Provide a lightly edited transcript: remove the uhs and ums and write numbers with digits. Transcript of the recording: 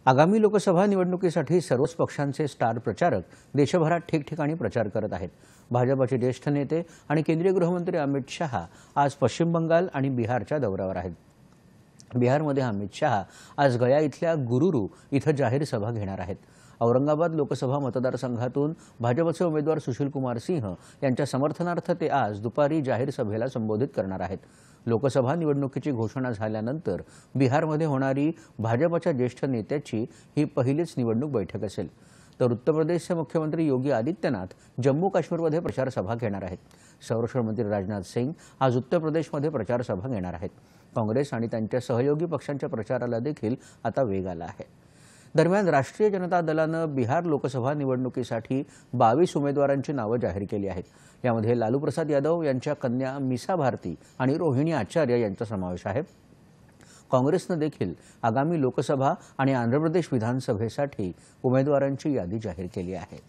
आगामी लोकसभा निवडणुकीसाठी सर्वच पक्षांचे स्टार प्रचारक देशभरात ठिकठिकाणी प्रचार करत आहेत। भाजपचे ज्येष्ठ नेते आणि केंद्रीय गृहमंत्री अमित शहा आज पश्चिम बंगाल आणि बिहारच्या दौऱ्यावर आहेत। बिहारमध्ये अमित शहा आज गया इथल्या गुरुरू इथं जाहीर सभा घेणार आहेत। औरंगाबाद लोकसभा मतदारसंघातून भाजपचे उमेदवार सुशील कुमार सिंह यांच्या समर्थनार्थ ते आज दुपारी जाहीर सभेला संबोधित करणार आहेत। लोकसभा निवडणुकीची घोषणा झाल्यानंतर बिहारमध्ये होणारी भाजपच्या ज्येष्ठ नेत्याची ही पहिलीच निवडणूक बैठक असेल। तर उत्तर प्रदेशचे मुख्यमंत्री योगी आदित्यनाथ जम्मू काश्मीरमध्ये प्रचार सभा घेणार आहेत। संरक्षण मंत्री राजनाथ सिंह आज उत्तर प्रदेशमध्ये प्रचार सभा घेणार आहेत। काँग्रेस आणि त्यांच्या सहयोगी पक्षांच्या प्रचाराला देखील आता वेग आला आहे। दरम्यान राष्ट्रीय जनता दलाने बिहार लोकसभा निवडणुकीसाठी 22 उमेदवारांची नावे जाहीर केली आहेत। यामध्ये लालू प्रसाद यादव यांच्या कन्या मीसा भारती आणि रोहिणी आचार्य यांचा समावेश आहे। काँग्रेसने देखील आगामी लोकसभा आणि आंध्र प्रदेश विधानसभेसाठी उमेदवारांची यादी जाहीर केली आहे।